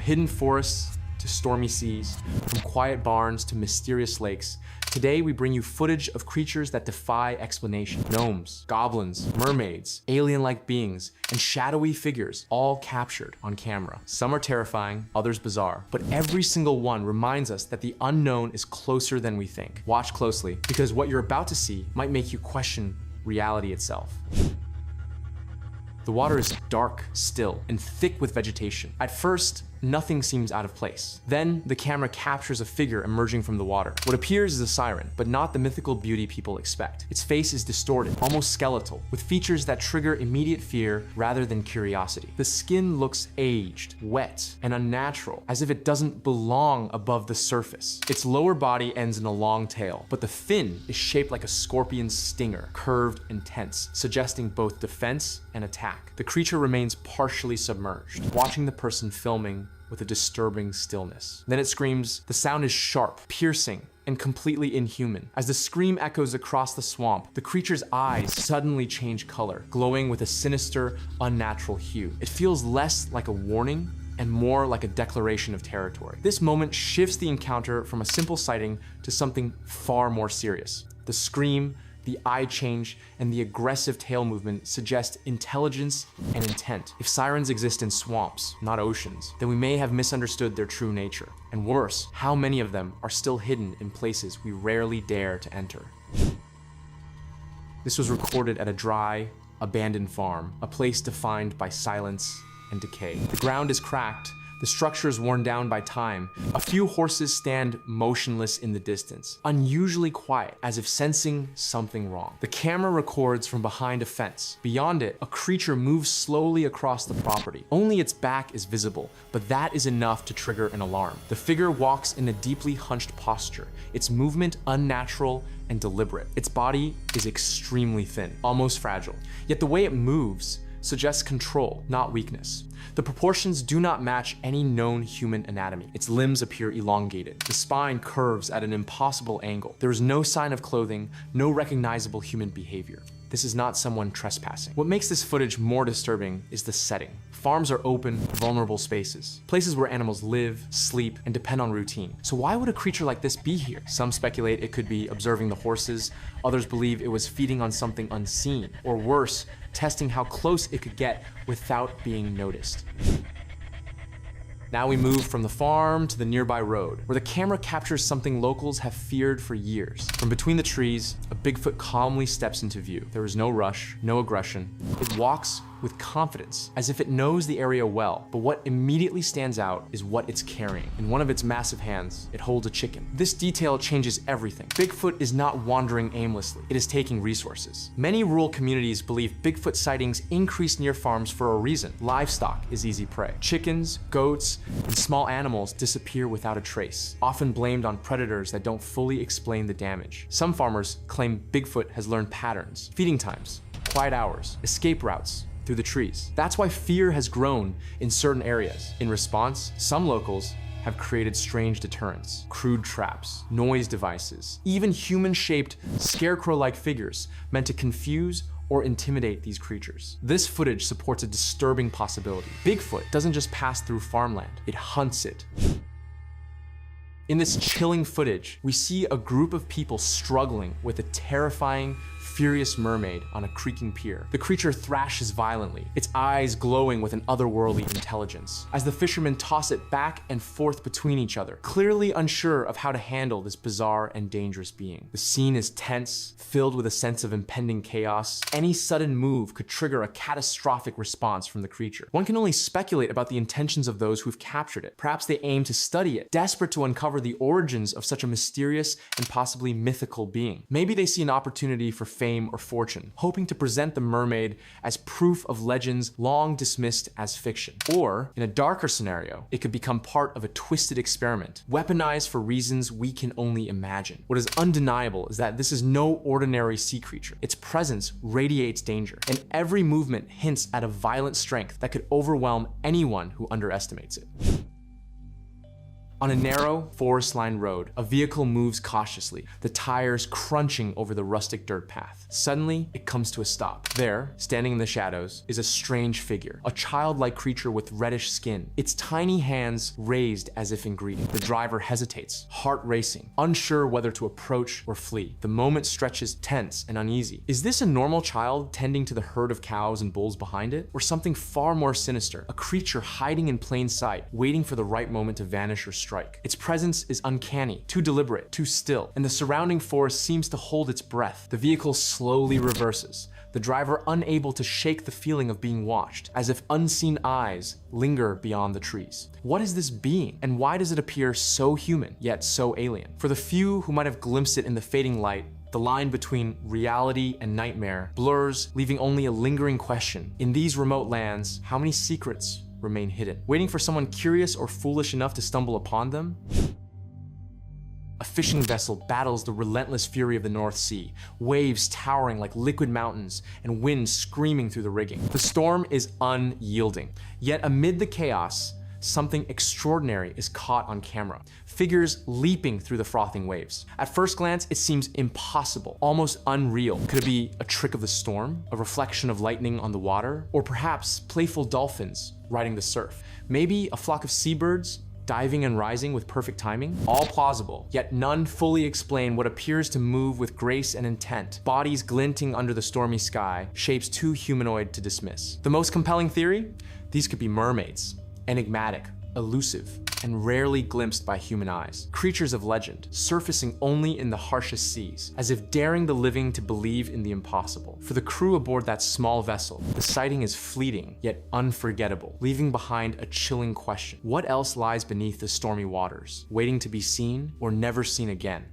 hidden forests to stormy seas, from quiet barns to mysterious lakes, today we bring you footage of creatures that defy explanation. Gnomes, goblins, mermaids, alien-like beings, and shadowy figures, all captured on camera. Some are terrifying, others bizarre, but every single one reminds us that the unknown is closer than we think. Watch closely, because what you're about to see might make you question reality itself. The water is dark, still, and thick with vegetation. At first, nothing seems out of place. Then, the camera captures a figure emerging from the water. What appears is a siren, but not the mythical beauty people expect. Its face is distorted, almost skeletal, with features that trigger immediate fear rather than curiosity. The skin looks aged, wet, and unnatural, as if it doesn't belong above the surface. Its lower body ends in a long tail, but the fin is shaped like a scorpion's stinger, curved and tense, suggesting both defense and attack. The creature remains partially submerged, watching the person filming with a disturbing stillness. Then it screams. The sound is sharp, piercing, and completely inhuman. As the scream echoes across the swamp, the creature's eyes suddenly change color, glowing with a sinister, unnatural hue. It feels less like a warning and more like a declaration of territory. This moment shifts the encounter from a simple sighting to something far more serious. The scream, the eye change, and the aggressive tail movement suggest intelligence and intent. If sirens exist in swamps, not oceans, then we may have misunderstood their true nature. And worse, how many of them are still hidden in places we rarely dare to enter. This was recorded at a dry, abandoned farm, a place defined by silence and decay. The ground is cracked, the structure is worn down by time. A few horses stand motionless in the distance, unusually quiet, as if sensing something wrong. The camera records from behind a fence. Beyond it, a creature moves slowly across the property. Only its back is visible, but that is enough to trigger an alarm. The figure walks in a deeply hunched posture, its movement unnatural and deliberate. Its body is extremely thin, almost fragile. Yet the way it moves suggests control, not weakness. The proportions do not match any known human anatomy. Its limbs appear elongated. The spine curves at an impossible angle. There is no sign of clothing, no recognizable human behavior. This is not someone trespassing. What makes this footage more disturbing is the setting. Farms are open, vulnerable spaces, places where animals live, sleep, and depend on routine. So why would a creature like this be here? Some speculate it could be observing the horses, others believe it was feeding on something unseen, or worse, testing how close it could get without being noticed. Now we move from the farm to the nearby road, where the camera captures something locals have feared for years. From between the trees, a Bigfoot calmly steps into view. There is no rush, no aggression. It walks with confidence, as if it knows the area well, but what immediately stands out is what it's carrying. In one of its massive hands, it holds a chicken. This detail changes everything. Bigfoot is not wandering aimlessly, it is taking resources. Many rural communities believe Bigfoot sightings increase near farms for a reason. Livestock is easy prey. Chickens, goats, and small animals disappear without a trace, often blamed on predators that don't fully explain the damage. Some farmers claim Bigfoot has learned patterns, feeding times, quiet hours, escape routes, through the trees. That's why fear has grown in certain areas. In response, some locals have created strange deterrents, crude traps, noise devices, even human-shaped scarecrow-like figures meant to confuse or intimidate these creatures. This footage supports a disturbing possibility. Bigfoot doesn't just pass through farmland, it hunts it. In this chilling footage, we see a group of people struggling with a terrifying, furious mermaid on a creaking pier. The creature thrashes violently, its eyes glowing with an otherworldly intelligence, as the fishermen toss it back and forth between each other, clearly unsure of how to handle this bizarre and dangerous being. The scene is tense, filled with a sense of impending chaos. Any sudden move could trigger a catastrophic response from the creature. One can only speculate about the intentions of those who've captured it. Perhaps they aim to study it, desperate to uncover the origins of such a mysterious and possibly mythical being. Maybe they see an opportunity for fame or fortune, hoping to present the mermaid as proof of legends long dismissed as fiction. Or, in a darker scenario, it could become part of a twisted experiment, weaponized for reasons we can only imagine. What is undeniable is that this is no ordinary sea creature. Its presence radiates danger, and every movement hints at a violent strength that could overwhelm anyone who underestimates it. On a narrow, forest-lined road, a vehicle moves cautiously, the tires crunching over the rustic dirt path. Suddenly, it comes to a stop. There, standing in the shadows, is a strange figure, a childlike creature with reddish skin, its tiny hands raised as if in greeting. The driver hesitates, heart racing, unsure whether to approach or flee. The moment stretches tense and uneasy. Is this a normal child tending to the herd of cows and bulls behind it? Or something far more sinister, a creature hiding in plain sight, waiting for the right moment to vanish or strike? Its presence is uncanny, too deliberate, too still, and the surrounding forest seems to hold its breath. The vehicle slowly reverses, the driver unable to shake the feeling of being watched, as if unseen eyes linger beyond the trees. What is this being, and why does it appear so human, yet so alien? For the few who might have glimpsed it in the fading light, the line between reality and nightmare blurs, leaving only a lingering question. In these remote lands, how many secrets remain hidden, waiting for someone curious or foolish enough to stumble upon them? A fishing vessel battles the relentless fury of the North Sea, waves towering like liquid mountains and wind screaming through the rigging. The storm is unyielding, yet amid the chaos, something extraordinary is caught on camera. Figures leaping through the frothing waves. At first glance, it seems impossible, almost unreal. Could it be a trick of the storm, a reflection of lightning on the water, or perhaps playful dolphins riding the surf? Maybe a flock of seabirds diving and rising with perfect timing? All plausible, yet none fully explain what appears to move with grace and intent. Bodies glinting under the stormy sky, shapes too humanoid to dismiss. The most compelling theory? These could be mermaids, enigmatic, elusive, and rarely glimpsed by human eyes. Creatures of legend, surfacing only in the harshest seas, as if daring the living to believe in the impossible. For the crew aboard that small vessel, the sighting is fleeting, yet unforgettable, leaving behind a chilling question. What else lies beneath the stormy waters, waiting to be seen or never seen again?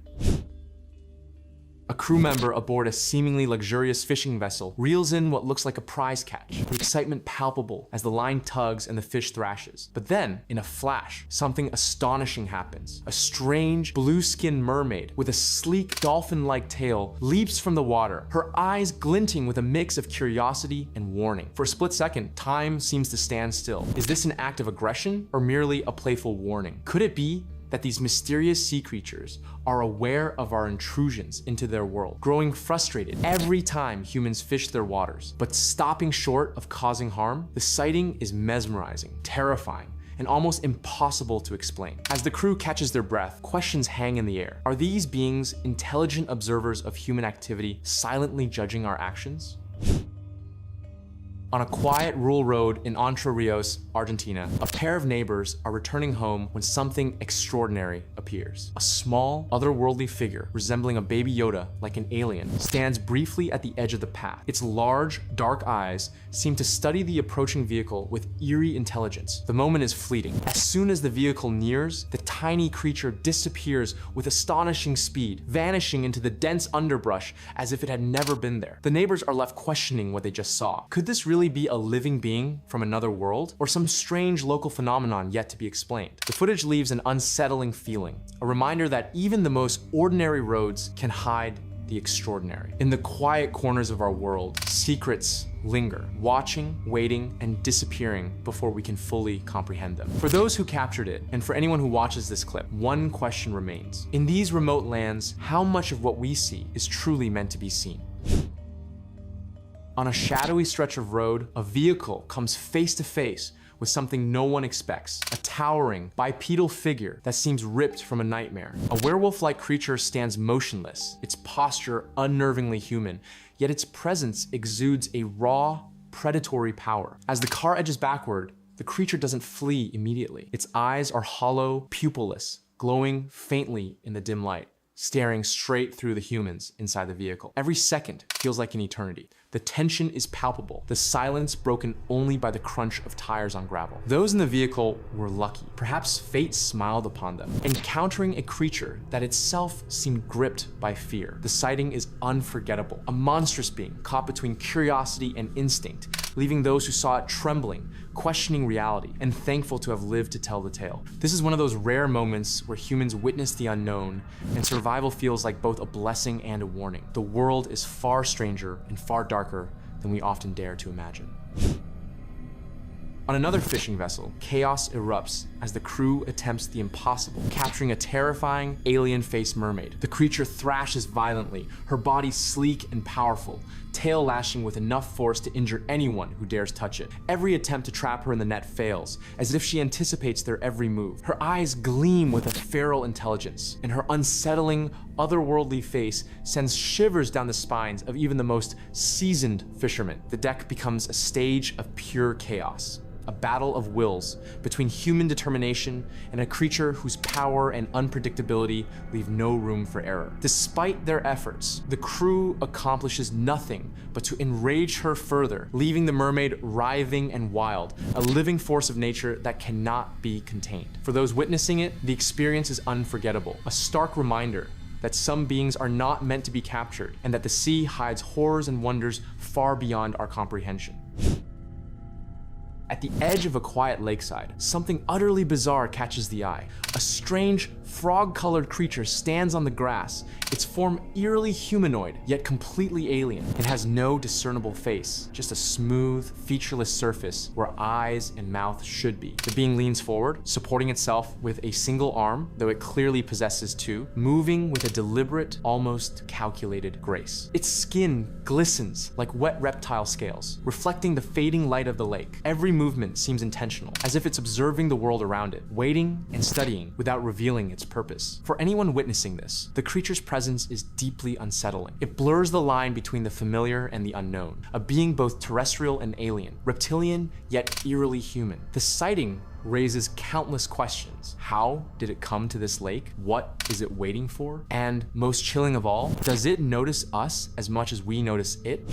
A crew member aboard a seemingly luxurious fishing vessel reels in what looks like a prize catch, the excitement palpable as the line tugs and the fish thrashes. But then, in a flash, something astonishing happens. A strange, blue-skinned mermaid with a sleek, dolphin-like tail leaps from the water, her eyes glinting with a mix of curiosity and warning. For a split second, time seems to stand still. Is this an act of aggression or merely a playful warning? Could it be that these mysterious sea creatures are aware of our intrusions into their world, growing frustrated every time humans fish their waters, but stopping short of causing harm? The sighting is mesmerizing, terrifying, and almost impossible to explain. As the crew catches their breath, questions hang in the air. Are these beings intelligent observers of human activity, silently judging our actions? On a quiet rural road in Entre Rios, Argentina, a pair of neighbors are returning home when something extraordinary appears. A small, otherworldly figure resembling a baby Yoda like an alien stands briefly at the edge of the path. Its large, dark eyes seem to study the approaching vehicle with eerie intelligence. The moment is fleeting. As soon as the vehicle nears, the tiny creature disappears with astonishing speed, vanishing into the dense underbrush as if it had never been there. The neighbors are left questioning what they just saw. Could this really be a living being from another world, or some strange local phenomenon yet to be explained? The footage leaves an unsettling feeling, a reminder that even the most ordinary roads can hide the extraordinary. In the quiet corners of our world, secrets linger, watching, waiting, and disappearing before we can fully comprehend them. For those who captured it, and for anyone who watches this clip, one question remains. In these remote lands, how much of what we see is truly meant to be seen? On a shadowy stretch of road, a vehicle comes face to face with something no one expects. A towering, bipedal figure that seems ripped from a nightmare. A werewolf-like creature stands motionless, its posture unnervingly human, yet its presence exudes a raw, predatory power. As the car edges backward, the creature doesn't flee immediately. Its eyes are hollow, pupilless, glowing faintly in the dim light, staring straight through the humans inside the vehicle. Every second feels like an eternity. The tension is palpable, the silence broken only by the crunch of tires on gravel. Those in the vehicle were lucky. Perhaps fate smiled upon them, encountering a creature that itself seemed gripped by fear. The sighting is unforgettable, a monstrous being caught between curiosity and instinct, leaving those who saw it trembling, questioning reality, and thankful to have lived to tell the tale. This is one of those rare moments where humans witness the unknown, and survival feels like both a blessing and a warning. The world is far stranger and far darker than we often dare to imagine. On another fishing vessel, chaos erupts as the crew attempts the impossible, capturing a terrifying, alien-faced mermaid. The creature thrashes violently, her body sleek and powerful, tail lashing with enough force to injure anyone who dares touch it. Every attempt to trap her in the net fails, as if she anticipates their every move. Her eyes gleam with a feral intelligence, and her unsettling, otherworldly face sends shivers down the spines of even the most seasoned fishermen. The deck becomes a stage of pure chaos. A battle of wills between human determination and a creature whose power and unpredictability leave no room for error. Despite their efforts, the crew accomplishes nothing but to enrage her further, leaving the mermaid writhing and wild, a living force of nature that cannot be contained. For those witnessing it, the experience is unforgettable, a stark reminder that some beings are not meant to be captured, and that the sea hides horrors and wonders far beyond our comprehension. At the edge of a quiet lakeside, something utterly bizarre catches the eye. A strange, frog-colored creature stands on the grass, its form eerily humanoid, yet completely alien. It has no discernible face, just a smooth, featureless surface where eyes and mouth should be. The being leans forward, supporting itself with a single arm, though it clearly possesses two, moving with a deliberate, almost calculated grace. Its skin glistens like wet reptile scales, reflecting the fading light of the lake. Every movement seems intentional, as if it's observing the world around it, waiting and studying without revealing its purpose. For anyone witnessing this, the creature's presence is deeply unsettling. It blurs the line between the familiar and the unknown, a being both terrestrial and alien, reptilian yet eerily human. The sighting raises countless questions. How did it come to this lake? What is it waiting for? And most chilling of all, does it notice us as much as we notice it?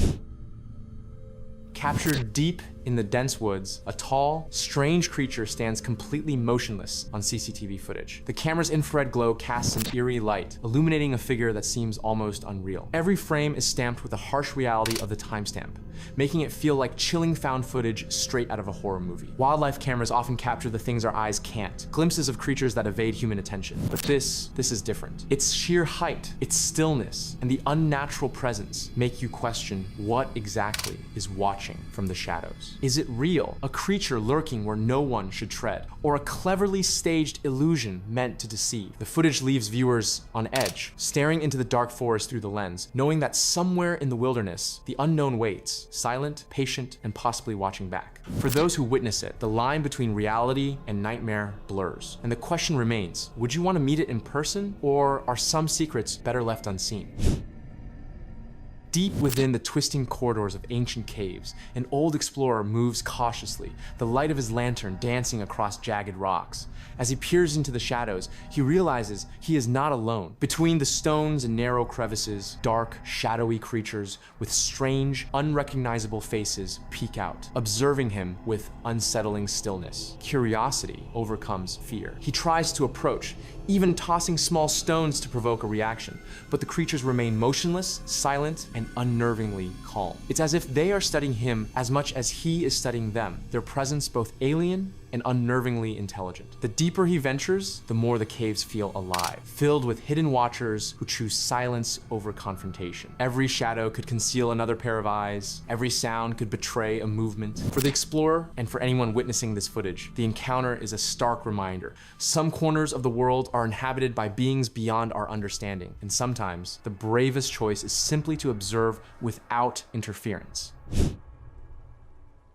Captured deep in the dense woods, a tall, strange creature stands completely motionless on CCTV footage. The camera's infrared glow casts an eerie light, illuminating a figure that seems almost unreal. Every frame is stamped with the harsh reality of the timestamp, making it feel like chilling found footage straight out of a horror movie. Wildlife cameras often capture the things our eyes can't, glimpses of creatures that evade human attention. But this is different. Its sheer height, its stillness, and the unnatural presence make you question what exactly is watching from the shadows. Is it real, a creature lurking where no one should tread, or a cleverly staged illusion meant to deceive? The footage leaves viewers on edge, staring into the dark forest through the lens, knowing that somewhere in the wilderness, the unknown waits, silent, patient, and possibly watching back. For those who witness it, the line between reality and nightmare blurs, and the question remains, would you want to meet it in person, or are some secrets better left unseen? Deep within the twisting corridors of ancient caves, an old explorer moves cautiously, the light of his lantern dancing across jagged rocks. As he peers into the shadows, he realizes he is not alone. Between the stones and narrow crevices, dark, shadowy creatures with strange, unrecognizable faces peek out, observing him with unsettling stillness. Curiosity overcomes fear. He tries to approach, even tossing small stones to provoke a reaction, but the creatures remain motionless, silent, and unnervingly calm. It's as if they are studying him as much as he is studying them, their presence both alien and unnervingly intelligent. The deeper he ventures, the more the caves feel alive, filled with hidden watchers who choose silence over confrontation. Every shadow could conceal another pair of eyes, every sound could betray a movement. For the explorer, and for anyone witnessing this footage, the encounter is a stark reminder. Some corners of the world are inhabited by beings beyond our understanding, and sometimes the bravest choice is simply to observe without interference.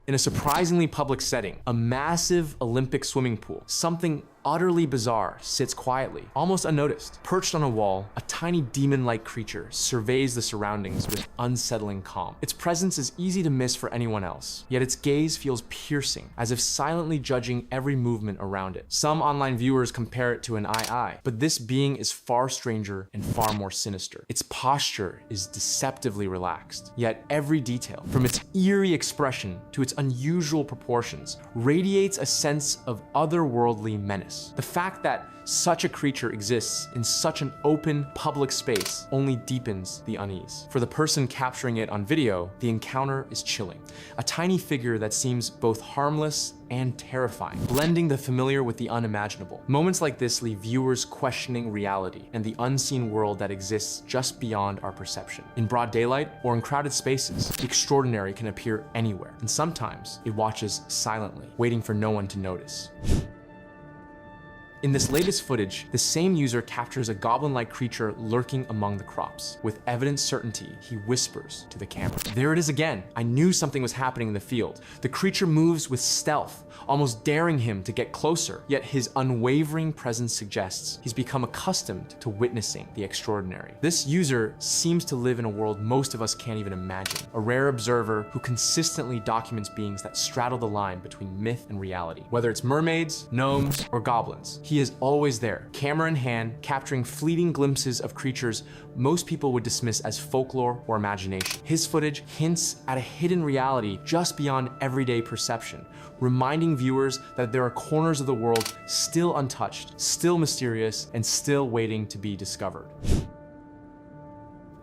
In a surprisingly public setting, a massive Olympic swimming pool, something utterly bizarre sits quietly, almost unnoticed. Perched on a wall, a tiny demon-like creature surveys the surroundings with unsettling calm. Its presence is easy to miss for anyone else, yet its gaze feels piercing, as if silently judging every movement around it. Some online viewers compare it to an eye, but this being is far stranger and far more sinister. Its posture is deceptively relaxed, yet every detail, from its eerie expression to its unusual proportions, radiates a sense of otherworldly menace. serious. The fact that such a creature exists in such an open, public space only deepens the unease. For the person capturing it on video, the encounter is chilling. A tiny figure that seems both harmless and terrifying, blending the familiar with the unimaginable. Moments like this leave viewers questioning reality and the unseen world that exists just beyond our perception. In broad daylight or in crowded spaces, the extraordinary can appear anywhere, and sometimes it watches silently, waiting for no one to notice. In this latest footage, the same user captures a goblin-like creature lurking among the crops. With evident certainty, he whispers to the camera. There it is again. I knew something was happening in the field. The creature moves with stealth, almost daring him to get closer, yet his unwavering presence suggests he's become accustomed to witnessing the extraordinary. This user seems to live in a world most of us can't even imagine, a rare observer who consistently documents beings that straddle the line between myth and reality. Whether it's mermaids, gnomes, or goblins, he is always there, camera in hand, capturing fleeting glimpses of creatures most people would dismiss as folklore or imagination. His footage hints at a hidden reality just beyond everyday perception, reminding viewers that there are corners of the world still untouched, still mysterious, and still waiting to be discovered.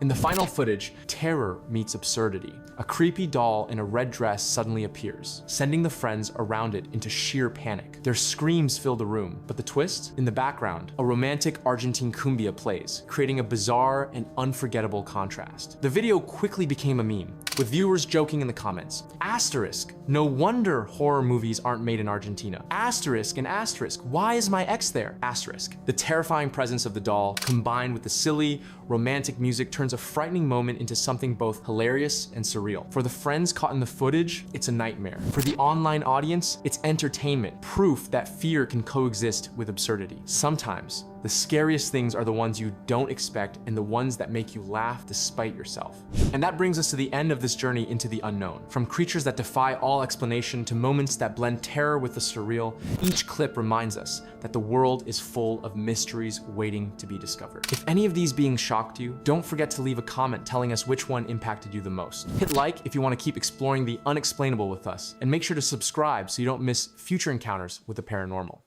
In the final footage, terror meets absurdity. A creepy doll in a red dress suddenly appears, sending the friends around it into sheer panic. Their screams fill the room, but the twist? In the background, a romantic Argentine cumbia plays, creating a bizarre and unforgettable contrast. The video quickly became a meme, with viewers joking in the comments. Asterisk, no wonder horror movies aren't made in Argentina. Asterisk and asterisk, why is my ex there? Asterisk. The terrifying presence of the doll, combined with the silly, romantic music, turns a frightening moment into something both hilarious and surreal. For the friends caught in the footage, it's a nightmare. For the online audience, it's entertainment, proof that fear can coexist with absurdity. Sometimes, the scariest things are the ones you don't expect and the ones that make you laugh despite yourself. And that brings us to the end of this journey into the unknown. From creatures that defy all explanation to moments that blend terror with the surreal, each clip reminds us that the world is full of mysteries waiting to be discovered. If any of these beings shocked you, don't forget to leave a comment telling us which one impacted you the most. Hit like if you want to keep exploring the unexplainable with us, and make sure to subscribe so you don't miss future encounters with the paranormal.